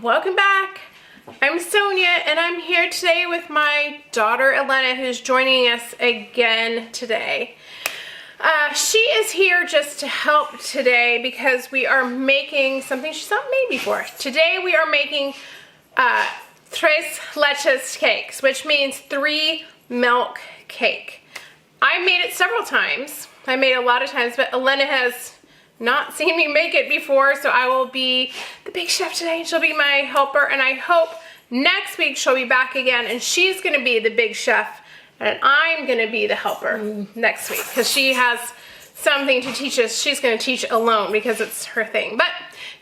welcome back. I'm Sonia and I'm here today with my daughter Elena, who's joining us again today. She is here just to help today because we are making something she's not made before. Today we are making Tres Leches Cakes, which means 3 milk cake. I made it several times. I made it a lot of times, but Elena has not seen me make it before, so I will be the big chef today. She'll be my helper, and I hope next week she'll be back again and she's gonna be the big chef and I'm gonna be the helper next week because she has something to teach us. She's gonna teach alone because it's her thing. But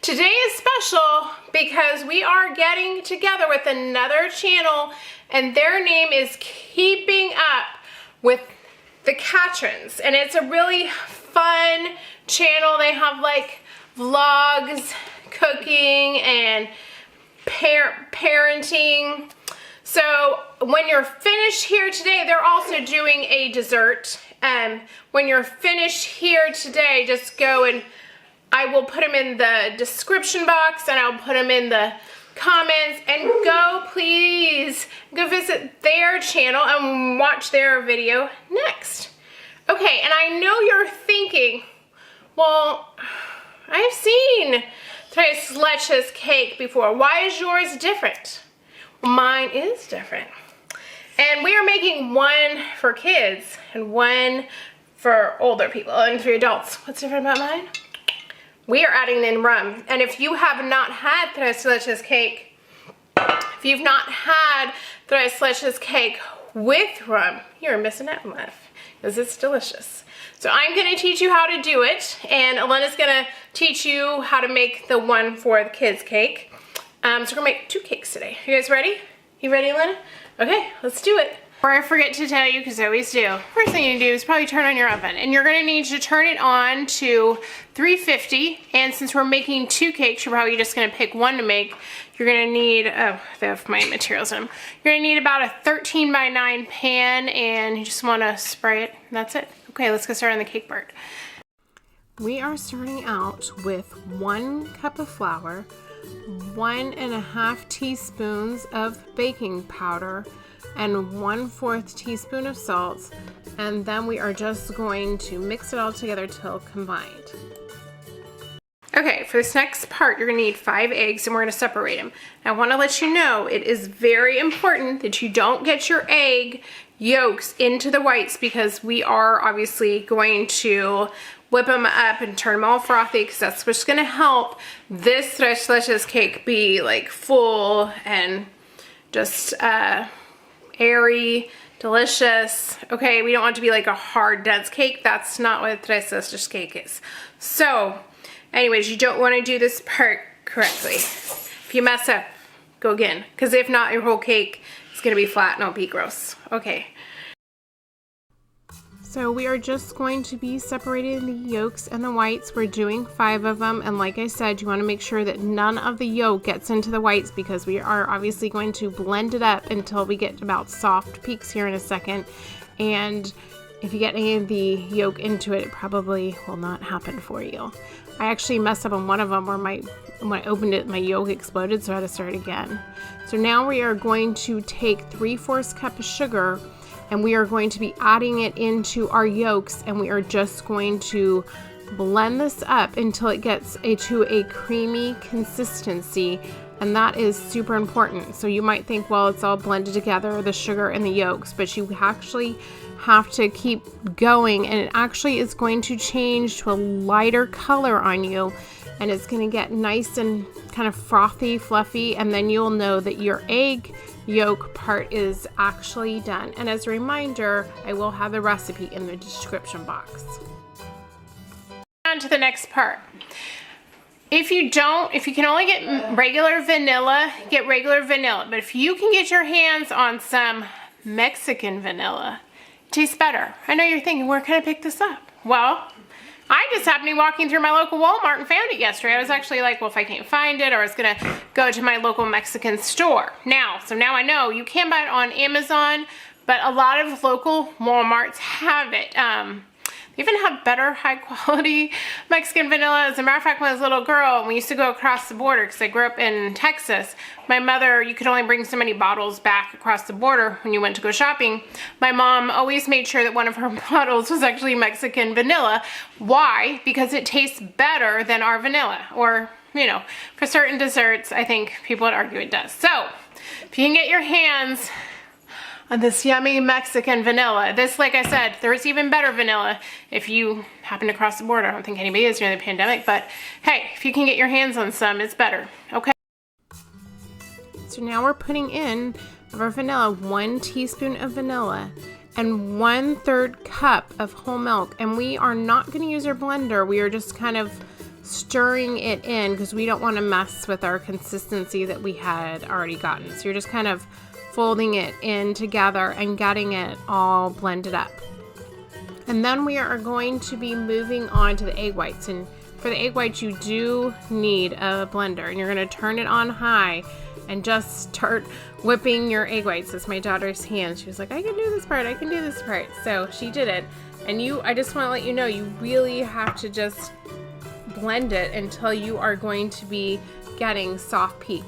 today is special because we are getting together with another channel and their name is Keeping Up with the Catrons, and it's a really fun channel. They have like vlogs, cooking, and parenting. So when you're finished here today, they're also doing a dessert. When you're finished here today, just go and I will put them in the description box and I'll put them in the comments, and please go visit their channel and watch their video next. Okay, and I know you're thinking, well, I've seen Tres Leches Cake before. Why is yours different? Well, mine is different. And we are making one for kids and one for older people and for adults. What's different about mine? We are adding in rum. And if you have not had Tres Leches Cake, if you've not had Tres Leches Cake with rum, you're missing out on life because it's delicious. So I'm gonna teach you how to do it, and Elena's gonna teach you how to make the one for the kids cake. So we're gonna make 2 cakes today. You guys ready? You ready, Elena? Okay, let's do it. Before I forget to tell you, because I always do, first thing you do is probably turn on your oven, and you're gonna need to turn it on to 350, and since we're making 2 cakes, you're probably just gonna pick one to make. You're gonna need, oh, they have my materials in them. You're gonna need about a 13x9 pan, and you just wanna spray it, and that's it. Okay, let's get started on the cake part. We are starting out with 1 cup of flour, 1.5 teaspoons of baking powder, and 1/4 teaspoon of salt, and then we are just going to mix it all together till combined. Okay, for this next part, you're gonna need 5 eggs and we're gonna separate them. I wanna let you know, it is very important that you don't get your egg yolks into the whites because we are obviously going to whip them up and turn them all frothy because that's what's gonna help this Tres Leches Cake be like full and just airy, delicious. Okay, we don't want it to be like a hard, dense cake. That's not what Tres Leches Cake is. So, anyways, you don't want to do this part correctly. If you mess up, go again. Because if not, your whole cake is going to be flat and it'll be gross. Okay. So we are just going to be separating the yolks and the whites. We're doing 5 of them, and like I said, you want to make sure that none of the yolk gets into the whites because we are obviously going to blend it up until we get about soft peaks here in a second. And if you get any of the yolk into it, it probably will not happen for you. I actually messed up on one of them where when I opened it, my yolk exploded, so I had to start again. So now we are going to take 3/4 cup of sugar, and we are going to be adding it into our yolks, and we are just going to blend this up until it gets to a creamy consistency, and that is super important. So you might think, well, it's all blended together, the sugar and the yolks, but you actually have to keep going, and it actually is going to change to a lighter color on you, and it's going to get nice and kind of frothy, fluffy, and then you'll know that your egg yolk part is actually done. And as a reminder, I will have the recipe in the description box. On to the next part. If you can only get regular vanilla, get regular vanilla. But if you can get your hands on some Mexican vanilla, it tastes better. I know you're thinking, where can I pick this up? Well, I just happened to be walking through my local Walmart and found it yesterday. I was actually like, well, if I can't find it, or I was gonna go to my local Mexican store. So now I know you can buy it on Amazon, but a lot of local Walmarts have it. They even have better high quality Mexican vanilla. As a matter of fact, when I was a little girl, we used to go across the border, because I grew up in Texas, my mother, you could only bring so many bottles back across the border when you went to go shopping. My mom always made sure that one of her bottles was actually Mexican vanilla. Why? Because it tastes better than our vanilla. Or, you know, for certain desserts, I think people would argue it does. So, if you can get your hands on this yummy Mexican vanilla. This, like I said, there's even better vanilla if you happen to cross the border. I don't think anybody is during the pandemic, but hey, if you can get your hands on some, it's better, okay? So now we're putting in our vanilla, 1 teaspoon of vanilla and 1/3 cup of whole milk. And we are not gonna use our blender. We are just kind of stirring it in because we don't wanna mess with our consistency that we had already gotten. So you're just kind of folding it in together and getting it all blended up. And then we are going to be moving on to the egg whites. And for the egg whites, you do need a blender, and you're gonna turn it on high and just start whipping your egg whites. That's my daughter's hand. She was like, I can do this part, I can do this part. So she did it. And I just wanna let you know, you really have to just blend it until you are going to be getting soft peak.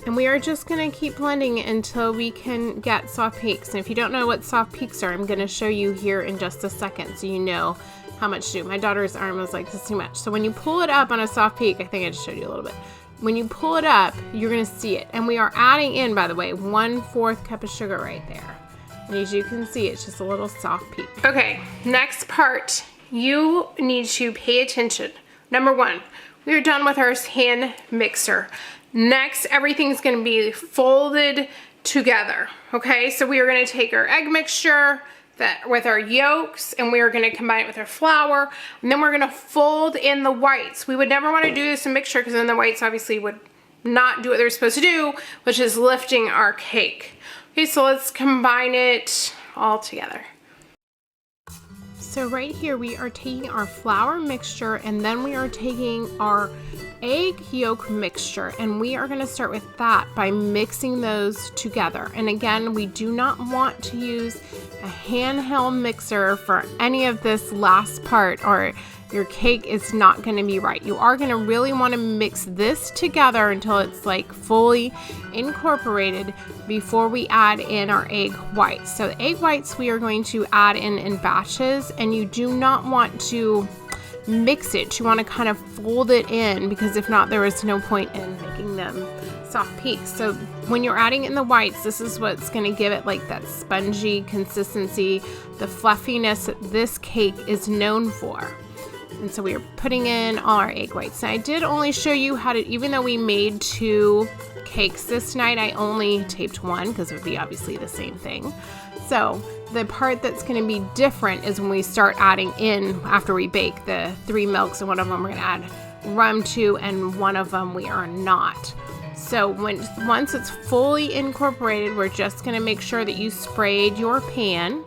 And we are just gonna keep blending until we can get soft peaks. And if you don't know what soft peaks are, I'm gonna show you here in just a second so you know how much to do. My daughter's arm was like, this is too much. So when you pull it up on a soft peak, I think I just showed you a little bit. When you pull it up, you're gonna see it. And we are adding in, by the way, 1/4 cup of sugar right there. And as you can see, it's just a little soft peak. Okay, next part, you need to pay attention. Number 1, we are done with our hand mixer. Next, everything's gonna be folded together, okay? So we are gonna take our egg mixture with our yolks, and we are gonna combine it with our flour, and then we're gonna fold in the whites. We would never wanna do this in mixture, because then the whites obviously would not do what they're supposed to do, which is lifting our cake. Okay, so let's combine it all together. So right here, we are taking our flour mixture, and then we are taking our egg yolk mixture, and we are going to start with that by mixing those together. And again, we do not want to use a handheld mixer for any of this last part, or your cake is not going to be right. You are going to really want to mix this together until it's like fully incorporated before we add in our egg whites. So the egg whites we are going to add in batches, and you do not want to mix it. You want to kind of fold it in, because if not, there is no point in making them soft peaks. So when you're adding in the whites, this is what's going to give it like that spongy consistency, the fluffiness that this cake is known for. And so we are putting in all our egg whites. And I did only show you how to, even though we made 2 cakes this night, I only taped 1 because it would be obviously the same thing. So the part that's going to be different is when we start adding in, after we bake, the 3 milks, and one of them we're going to add rum to, and one of them we are not. So once it's fully incorporated, we're just going to make sure that you sprayed your pan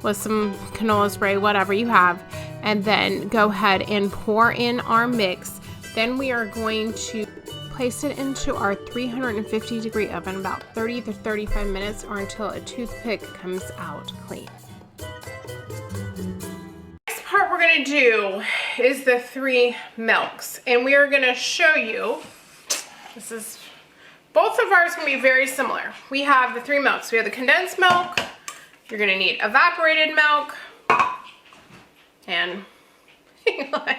with some canola spray, whatever you have, and then go ahead and pour in our mix. Then we are going to place it into our 350-degree oven about 30 to 35 minutes, or until a toothpick comes out clean. Next part we're gonna do is the 3 milks, and we are gonna show you, both of ours gonna be very similar. We have the 3 milks. We have the condensed milk, you're gonna need evaporated milk, and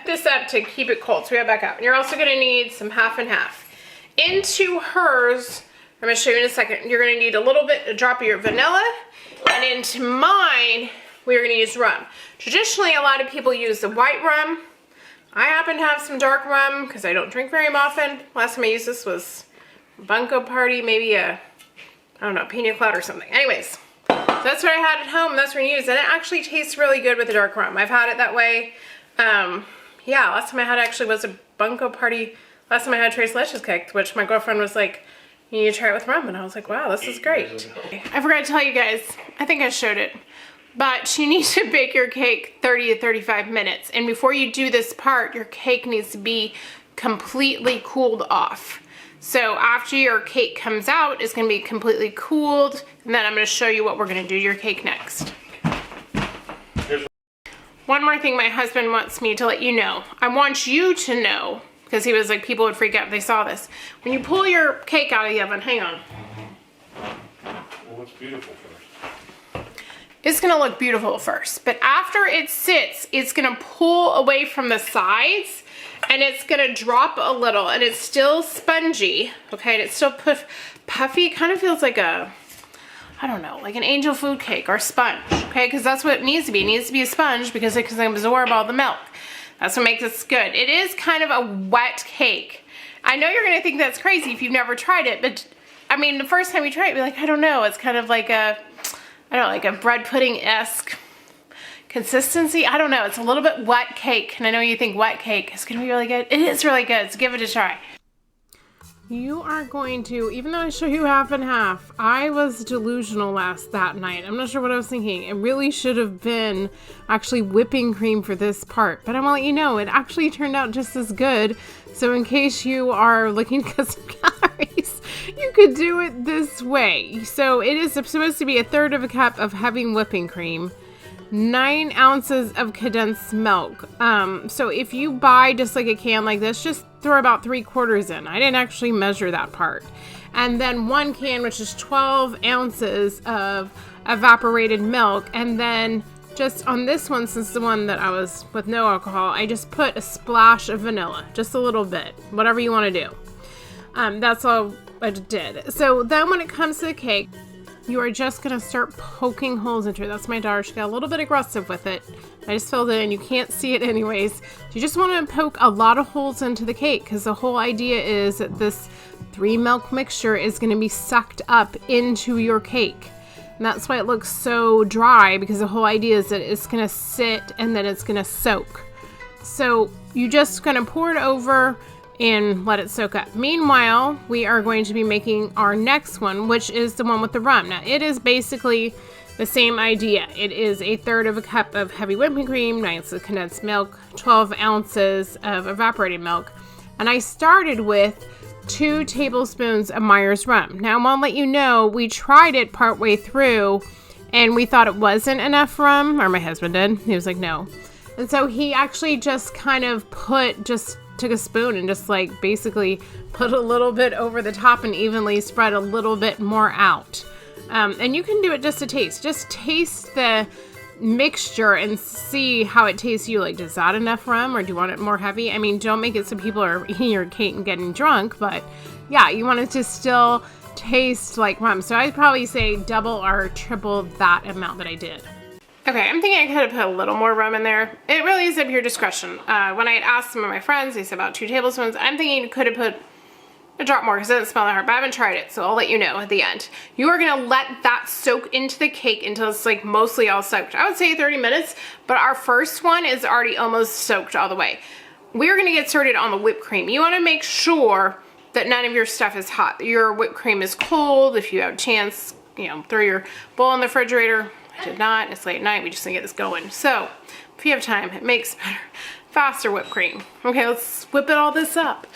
this up to keep it cold, so we have back up. And you're also gonna need some half and half. Into hers, I'm gonna show you in a second, you're gonna need a drop of your vanilla, and into mine, we're gonna use rum. Traditionally, a lot of people use the white rum. I happen to have some dark rum, because I don't drink very often. Last time I used this was a bunco party, maybe I don't know, pina colada or something. Anyways, so that's what I had at home, that's what I used, and it actually tastes really good with the dark rum. I've had it that way. Yeah, last time I had it actually was a bunco party. Last time I had Tres Leches Cake, which my girlfriend was like, you need to try it with rum, and I was like, wow, this is great. I forgot to tell you guys, I think I showed it, but you need to bake your cake 30 to 35 minutes, and before you do this part, your cake needs to be completely cooled off. So after your cake comes out, it's gonna be completely cooled, and then I'm gonna show you what we're gonna do to your cake next. One more thing my husband wants me to let you know. I want you to know, because he was like, people would freak out if they saw this. When you pull your cake out of the oven, hang on. Well, looks beautiful first. It's gonna look beautiful first, but after it sits, it's gonna pull away from the sides, and it's gonna drop a little, and it's still spongy, okay, and it's still puffy. It kind of feels like a, I don't know, like an angel food cake or sponge, okay, because that's what it needs to be. It needs to be a sponge because it can absorb all the milk. That's what makes it good. It is kind of a wet cake. I know you're gonna think that's crazy if you've never tried it, but I mean, the first time you try it, you're like, I don't know, it's kind of like a, I don't know, like a bread pudding-esque consistency. I don't know, it's a little bit wet cake, and I know you think wet cake is gonna be really good. It is really good, so give it a try. You are going to, even though I show you half and half, I was delusional that night. I'm not sure what I was thinking. It really should have been actually whipping cream for this part, but I'm gonna let you know, it actually turned out just as good. So in case you are looking to cut some calories, you could do it this way. So it is supposed to be 1/3 cup of heavy whipping cream, 9 ounces of condensed milk. So if you buy just like a can like this, just throw about 3/4 in. I didn't actually measure that part. And then 1 can, which is 12 ounces of evaporated milk. And then just on this one, since the one that I was with no alcohol, I just put a splash of vanilla, just a little bit, whatever you want to do. That's all I did. So then when it comes to the cake, you are just going to start poking holes into it. That's my daughter. She got a little bit aggressive with it. I just filled it in. You can't see it anyways. So you just want to poke a lot of holes into the cake, because the whole idea is that this 3 milk mixture is going to be sucked up into your cake. And that's why it looks so dry, because the whole idea is that it's going to sit and then it's going to soak. So you just going to pour it over and let it soak up. Meanwhile, we are going to be making our next one, which is the one with the rum. Now, it is basically the same idea. It is 1/3 cup of heavy whipping cream, 9 ounces of condensed milk, 12 ounces of evaporated milk. And I started with 2 tablespoons of Myers rum. Now, I want to let you know, we tried it partway through and we thought it wasn't enough rum, or my husband did. He was like, no. And so he actually just kind of took a spoon and just like basically put a little bit over the top and evenly spread a little bit more out. And you can do it just to taste. Just taste the mixture and see how it tastes to you. Like, is that enough rum, or do you want it more heavy? I mean, don't make it so people are eating your cake and getting drunk, but yeah, you want it to still taste like rum. So I'd probably say double or triple that amount that I did. Okay, I'm thinking I could have put a little more rum in there. It really is up to your discretion. When I had asked some of my friends, they said about 2 tablespoons. I'm thinking you could have put a drop more because it doesn't smell that hard, but I haven't tried it, so I'll let you know at the end. You are gonna let that soak into the cake until it's like mostly all soaked. I would say 30 minutes, but our first one is already almost soaked all the way. We're gonna get started on the whipped cream. You wanna make sure that none of your stuff is hot. Your whipped cream is cold. If you have a chance, you know, throw your bowl in the refrigerator. I did not, it's late at night, we just didn't get this going. So, if you have time, it makes better, faster whipped cream. Okay, let's whip it all this up.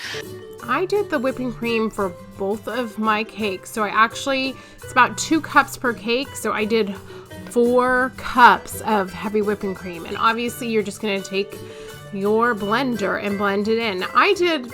I did the whipping cream for both of my cakes. So it's about 2 cups per cake. So I did 4 cups of heavy whipping cream. And obviously you're just gonna take your blender and blend it in. I did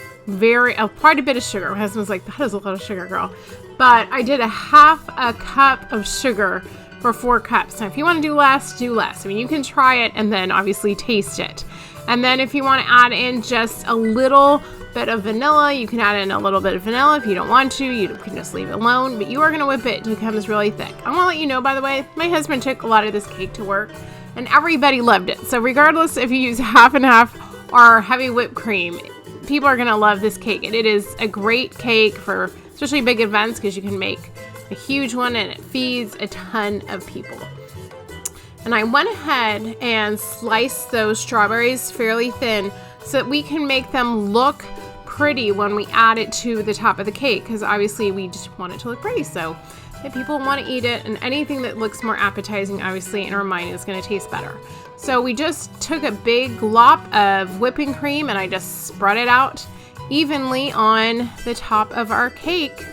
quite a bit of sugar. My husband's like, that is a lot of sugar, girl. But I did 1/2 cup of sugar for 4 cups. Now, if you want to do less, do less. I mean, you can try it and then obviously taste it. And then if you want to add in just a little bit of vanilla, you can add in a little bit of vanilla. If you don't want to, you can just leave it alone. But you are going to whip it until it becomes really thick. I want to let you know, by the way, my husband took a lot of this cake to work and everybody loved it. So regardless if you use 1/2 and 1/2 or heavy whipped cream, people are going to love this cake. And it is a great cake for especially big events, because you can make a huge one and it feeds a ton of people. And I went ahead and sliced those strawberries fairly thin so that we can make them look pretty when we add it to the top of the cake, because obviously we just want it to look pretty so that people want to eat it, and anything that looks more appetizing obviously in our mind is going to taste better. So we just took a big glop of whipping cream and I just spread it out evenly on the top of our cake.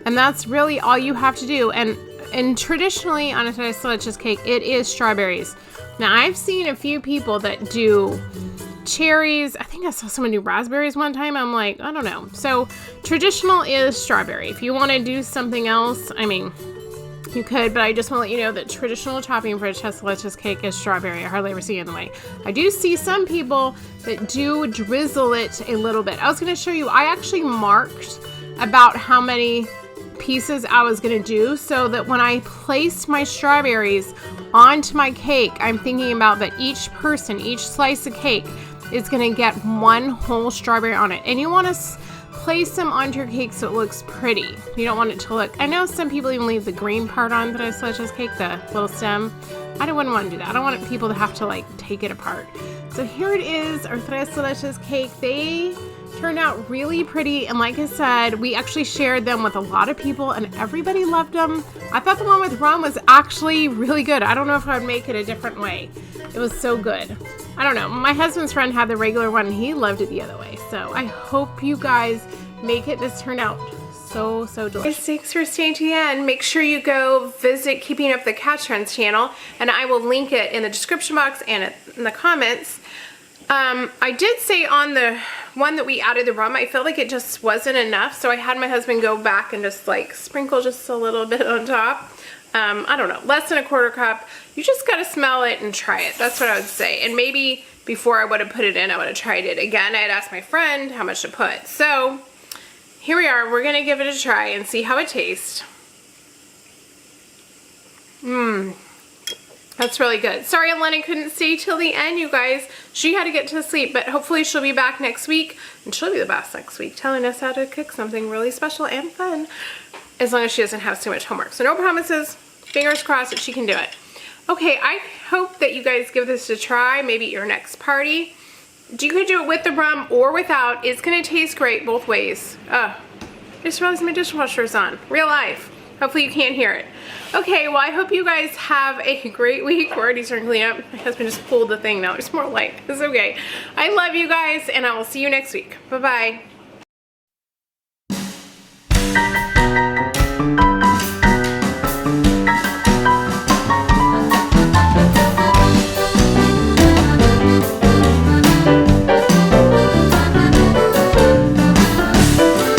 And that's really all you have to do. And traditionally on a Tres Leches cake, it is strawberries. Now I've seen a few people that do cherries. I think I saw someone do raspberries one time. I'm like, I don't know. So traditional is strawberry. If you want to do something else, I mean, you could, but I just want to let you know that traditional topping for a Tres Leches cake is strawberry. I hardly ever see it anyway. I do see some people that do drizzle it a little bit. I was going to show you, I actually marked about how many pieces I was going to do so that when I placed my strawberries onto my cake, I'm thinking about that each person, each slice of cake is going to get one whole strawberry on it. And you want to place them onto your cake so it looks pretty. You don't want it to look, I know some people even leave the green part on the Tres Leches cake, the little stem. I wouldn't want to do that. I don't want people to have to like take it apart. So here it is, our Tres Leches cake. They turned out really pretty, and like I said, we actually shared them with a lot of people and everybody loved them. I thought the one with rum was actually really good. I don't know if I would make it a different way. It was so good. I don't know. My husband's friend had the regular one and he loved it the other way. So I hope you guys make it. This turned out so delicious. Thanks for staying to the end. Make sure you go visit Keeping Up the Catrons channel, and I will link it in the description box and in the comments. I did say on the one that we added the rum, I felt like it just wasn't enough, so I had my husband go back and just like sprinkle just a little bit on top. I don't know, less than a quarter cup. You just gotta smell it and try it. That's what I would say. And maybe before I would have put it in, I would have tried it again. I had asked my friend how much to put. So here we are. We're gonna give it a try and see how it tastes. That's really good. Sorry Elena couldn't stay till the end, you guys. She had to get to sleep, but hopefully she'll be back next week, and she'll be the best next week, telling us how to cook something really special and fun, as long as she doesn't have so much homework. So no promises. Fingers crossed that she can do it. Okay, I hope that you guys give this a try, maybe at your next party. You could do it with the rum or without. It's gonna taste great both ways. I just realized my dishwasher's on. Real life. Hopefully you can't hear it. Okay, well I hope you guys have a great week. We're already starting to clean up. My husband just pulled the thing now. It's more light. It's okay. I love you guys, and I will see you next week. Bye-bye.